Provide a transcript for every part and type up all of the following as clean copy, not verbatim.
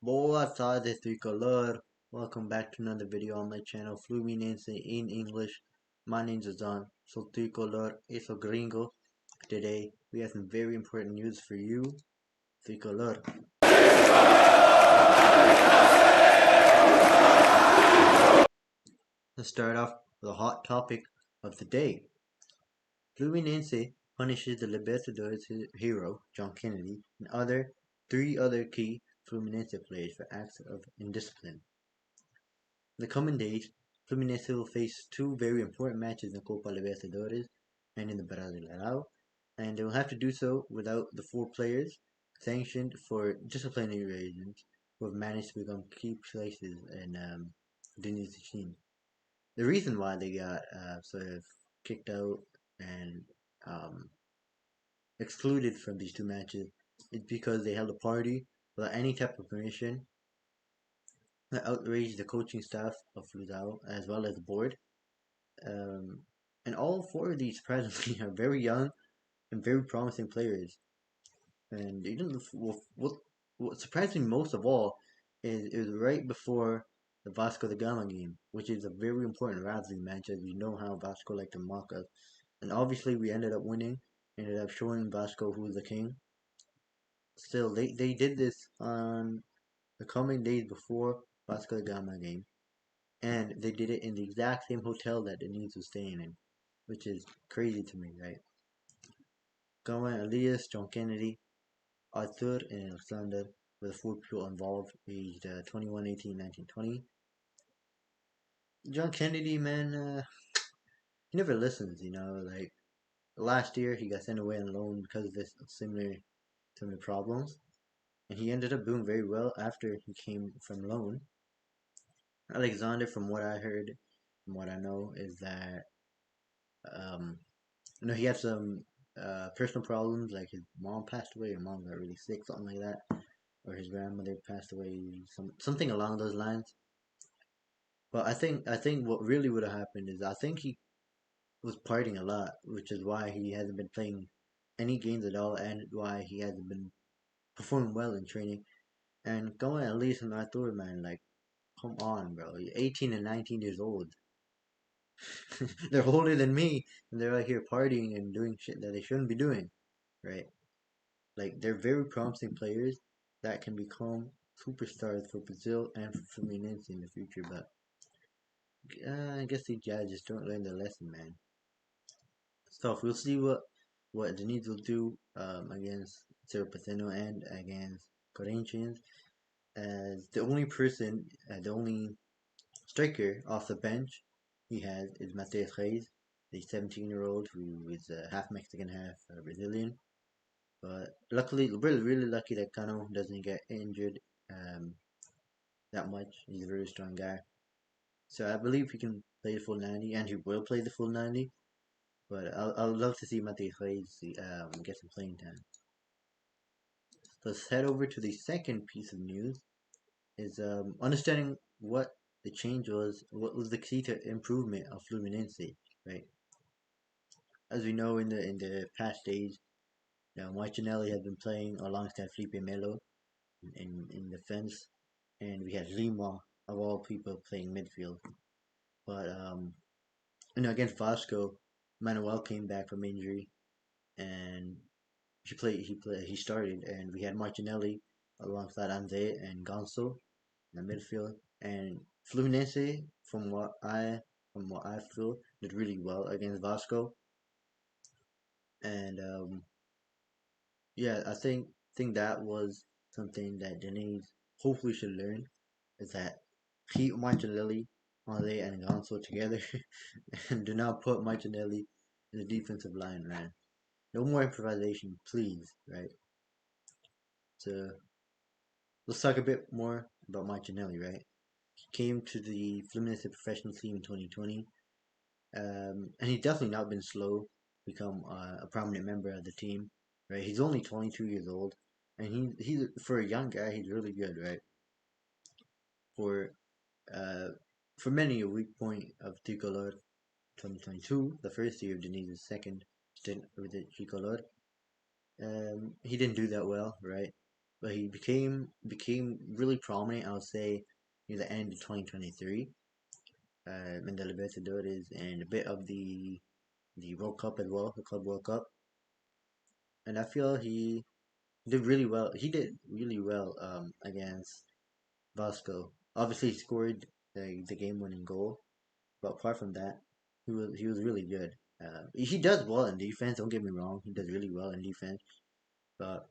Boa tarde, tricolor. Welcome back to another video on my channel, Fluminense in English. My name's Azan, so tricolor, eso gringo. Today, we have some very important news for you, tricolor. Let's start off with a hot topic of the day. Fluminense punishes the Libertadores hero, John Kennedy, and three other key Fluminense players for acts of indiscipline. In the coming days, Fluminense will face two very important matches in Copa Libertadores and in the Brasileirão, and they will have to do so without the four players sanctioned for disciplinary reasons who have managed to become key places in the team. The reason why they got sort of kicked out and excluded from these two matches is because they held a party without any type of permission that outraged the coaching staff of fluzao as well as the board. And all four of these presently are very young and very promising players. And even what surprised me most of all is it was right before the Vasco da Gama game, which is a very important rivalry match, as you know how Vasco like to mock us. And obviously we ended up winning, ended up showing Vasco who's the king. Still, they did this on the coming days before Vasco da Gama game, and they did it in the exact same hotel that Denise was staying in, which is crazy to me, right? Going Elias, John Kennedy, Arthur, and Alexander were the four people involved, aged 21, 18, 19, 20. John Kennedy, man, he never listens, like last year he got sent away on loan because of this similar problems, and he ended up doing very well after he came from loan. Alexander, from what I heard, from what I know, is that he had some personal problems, like his mom passed away, or mom got really sick, something like that, or his grandmother passed away, something along those lines. But I think what really would have happened is I think he was partying a lot, which is why he hasn't been playing any games at all, and why he hasn't been performing well in training. And going at least in Arthur, man, like, come on, bro, you're 18 and 19 years old. They're older than me, and they're out here partying and doing shit that they shouldn't be doing, right? Like, they're very promising players that can become superstars for Brazil and for Fluminense in the future, but I guess these guys just don't learn their lesson, man. So we'll see what Diniz will do against Cerro Porteño and against Corinthians, as the only striker off the bench he has is Mateus Reis, the 17-year-old who is half Mexican, half Brazilian. But luckily, we're really lucky that Cano doesn't get injured that much. He's a very strong guy. So I believe he can play the full 90, and he will play the full 90. But I'll love to see Mateus Reis get some playing time. Let's head over to the second piece of news, is understanding what the change was, what was the key to improvement of Fluminense, right? As we know, in the past days, Martinelli had been playing alongside Felipe Melo in defense, and we had Lima, of all people, playing midfield. But against Vasco, Manuel came back from injury, and he started, and we had Martinelli alongside Anze and Gonzo in the midfield. And Fluminense, from what I feel, did really well against Vasco. And yeah, I think that was something that Denise hopefully should learn, is that keep Martinelli, Anze, and Gonzo together, and do not put Martinelli in the defensive line, man. No more improvisation, please, right? So let's talk a bit more about Martinelli, right? He came to the Fluminense professional team in 2020, and he's definitely not been slow to become a prominent member of the team, right? He's only 22 years old, and he's for a young guy, he's really good, right? For uh, for many a weak point of Tricolor 2022, the first year of Denise's second stint with the Tricolor. He didn't do that well, right? but he became really prominent, I would say, near the end of 2023, in the Libertadores and a bit of the World Cup as well, the Club World Cup. And I feel he did really well. He did really well against Vasco. Obviously, he scored the game-winning goal, but apart from that, he was really good. He does well in defense. Don't get me wrong, he does really well in defense. But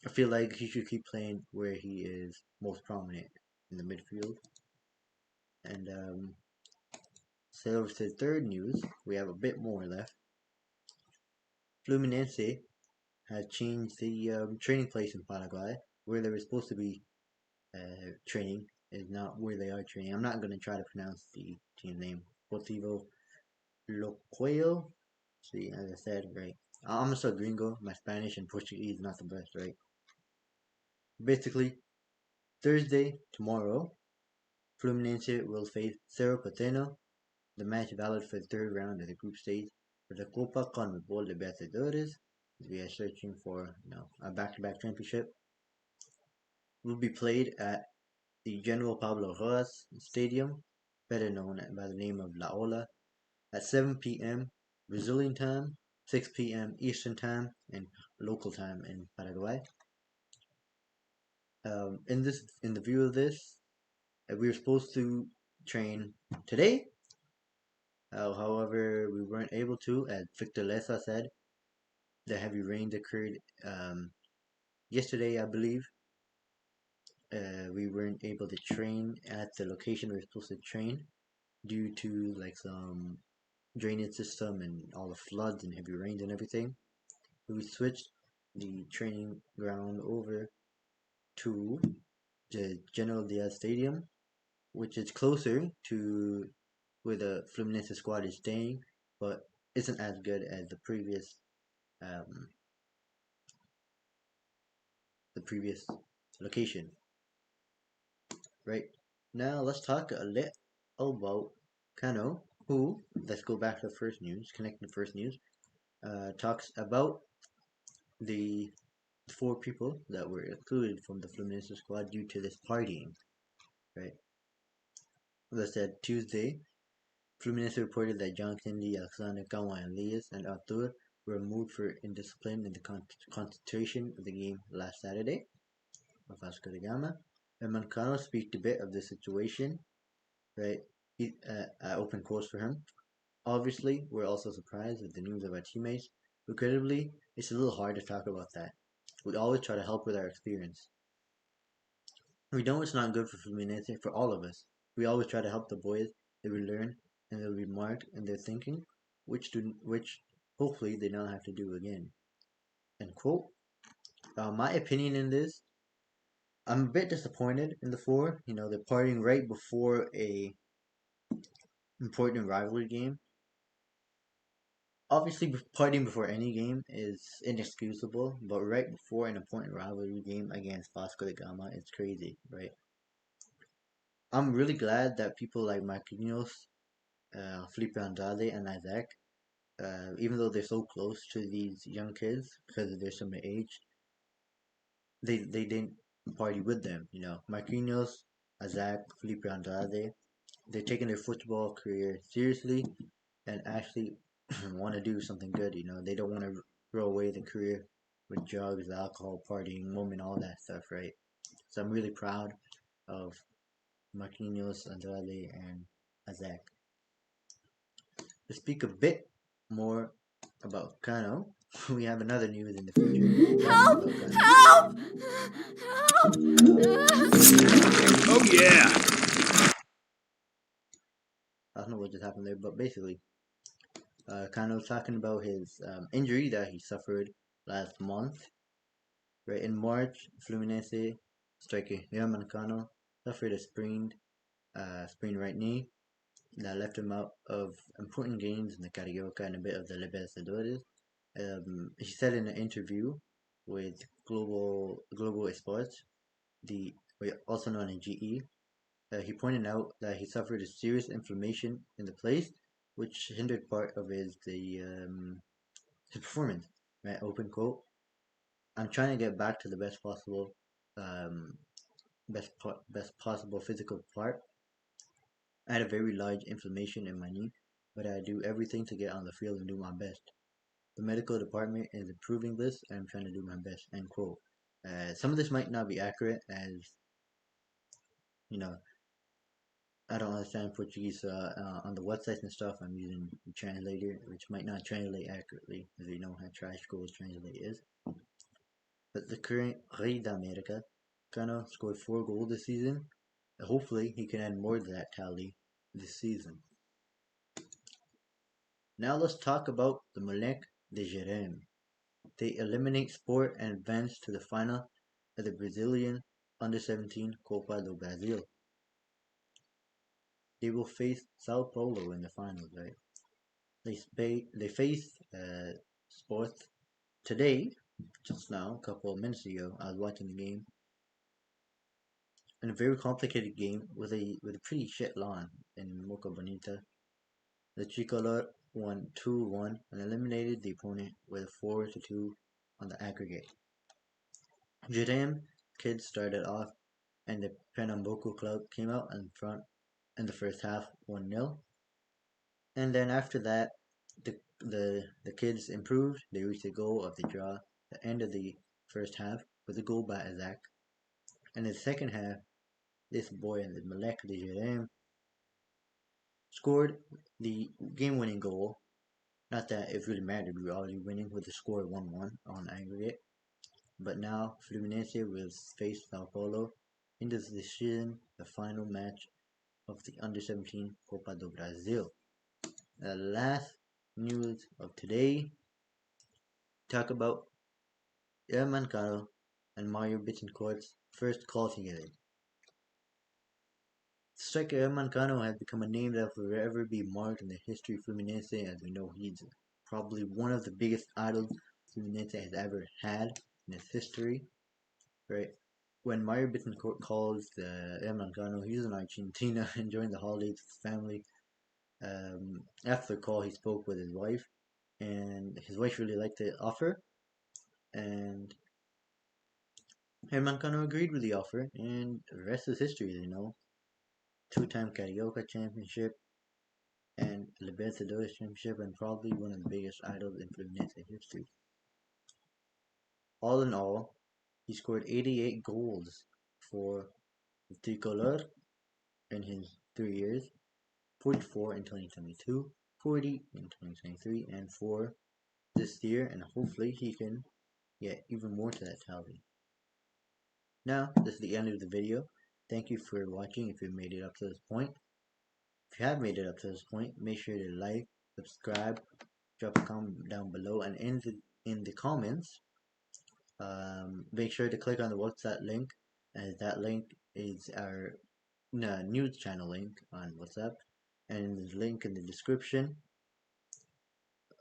I feel like he should keep playing where he is most prominent in the midfield. And so to the third news, we have a bit more left. Fluminense has changed the training place in Paraguay, where they were supposed to be training is not where they are training. I'm not going to try to pronounce the team name. Portivo Locoyo. See, as I said, right. I'm a gringo. My Spanish and Portuguese is not the best, right? Basically, Thursday, tomorrow, Fluminense will face Cerro Porteño, the match valid for the third round of the group stage for the Copa Conmebol Libertadores. We are searching for a back-to-back championship. Will be played at the General Pablo Rojas Stadium, better known by the name of La Ola, at 7 p.m. Brazilian time, 6 p.m. Eastern time, and local time in Paraguay. In the view of this, we were supposed to train today. However, we weren't able to, as Victor Lesa said. The heavy rain occurred yesterday, I believe. We weren't able to train at the location we were supposed to train due to like some drainage system and all the floods and heavy rains and everything. We switched the training ground over to the General Diaz Stadium, which is closer to where the Fluminense squad is staying, but isn't as good as um, the previous location. Right now, let's talk a little about Kano, who, let's go back to the first news, connect the first news, talks about the four people that were excluded from the Fluminense squad due to this partying. Right. As I said, Tuesday, Fluminense reported that John Kennedy, Alexander Kawa, Elias, and Arthur were removed for indiscipline in the concentration of the game last Saturday of Vasco da Gama. And Mancano speaks a bit of the situation. Right. I open quotes for him. Obviously, we're also surprised with the news of our teammates. Regrettably, it's a little hard to talk about that. We always try to help with our experience. We know it's not good for Fluminense, for all of us. We always try to help the boys. They will learn and they'll be marked in their thinking, which hopefully they don't have to do again. End quote. My opinion in this, I'm a bit disappointed in the four. They're partying right before a important rivalry game. Obviously, partying before any game is inexcusable, but right before an important rivalry game against Vasco da Gama, it's crazy, right? I'm really glad that people like Marquinhos, Felipe Andrade, and Isaac, even though they're so close to these young kids because of their similar age, they didn't party with them. Marquinhos, Isaac, Felipe Andrade, they're taking their football career seriously and actually want to do something good. They don't want to throw away the career with drugs, alcohol, partying, women, all that stuff, right? So I'm really proud of Marquinhos, Andrade, and Isaac. To speak a bit more about Kano, we have another news in the future. Help! Help! Help! Oh yeah! I don't know what just happened there, but basically, Kano's talking about his injury that he suffered last month. Right in March, Fluminense striker Herman Kano suffered a sprained right knee that left him out of important games in the Carioca and a bit of the Libertadores. He said in an interview with Global Sports, also known as GE, he pointed out that he suffered a serious inflammation in the place, which hindered part of his performance. Right, open quote. I'm trying to get back to the best possible um, best possible physical part. I had a very large inflammation in my knee, but I do everything to get on the field and do my best. The medical department is improving this, and I'm trying to do my best. End quote. Some of this might not be accurate, as you know, I don't understand Portuguese on the websites and stuff. I'm using the translator, which might not translate accurately, as you know how trash Google Translate is. But the current Rei da America, Cano, scored 4 goals this season. Hopefully, he can add more to that tally this season. Now let's talk about the Moleque de xerem. They eliminate sport and advance to the final of the Brazilian Under-17 Copa do Brasil. They will face Sao Paulo in the finals, right? They faced Sports today, just now, a couple of minutes ago. I was watching the game, in a very complicated game with a pretty shit lawn in Moca Bonita. The Tricolor won 2-1 and eliminated the opponent with 4-2 on the aggregate. Xerem kids started off, and the Pernambuco club came out in front in the first half 1-0. And then after that, the kids improved. They reached the goal of the draw at the end of the first half with a goal by Isaac. And in the second half, this boy in the Moleque de xerem scored the game-winning goal. Not that it really mattered, we were already winning with the score 1-1 on aggregate. But now Fluminense will face Sao Paulo in the decision, the final match of the Under-17 Copa do Brasil. The last news of today, talk about Mancano and Mario Bittencourt's first call together. Striker Mancano has become a name that will forever be marked in the history of Fluminense, as we know he's probably one of the biggest idols Fluminense has ever had in its history. Right? When Mario Bittencourt calls Mancano, he's in Argentina enjoying the holidays with his family. After the call, he spoke with his wife, and his wife really liked the offer, and Mancano agreed with the offer, and the rest is history, you know. 2-time Carioca championship and Libertadores championship, and probably one of the biggest idols in Fluminense history. All in all, he scored 88 goals for the Tricolor in his 3 years, 44 in 2022, 40 in 2023, and 4 this year, and hopefully he can get even more to that tally. Now, this is the end of the video. Thank you for watching if you made it up to this point. If you have made it up to this point, make sure to like, subscribe, drop a comment down below, and in the comments, make sure to click on the WhatsApp link, as that link is our news channel link on WhatsApp, and the link in the description.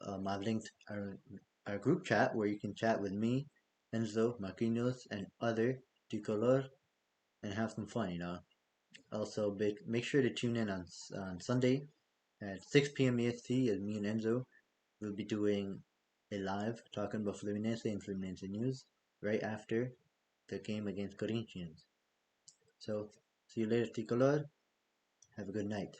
I've linked our group chat where you can chat with me, Enzo, Marquinhos, and other tricolor, and have some fun, you know. Also, make sure to tune in on Sunday at 6 p.m. EST, as me and Enzo will be doing a live talking about Fluminense and Fluminense news right after the game against Corinthians. So, see you later, Tricolor. Have a good night.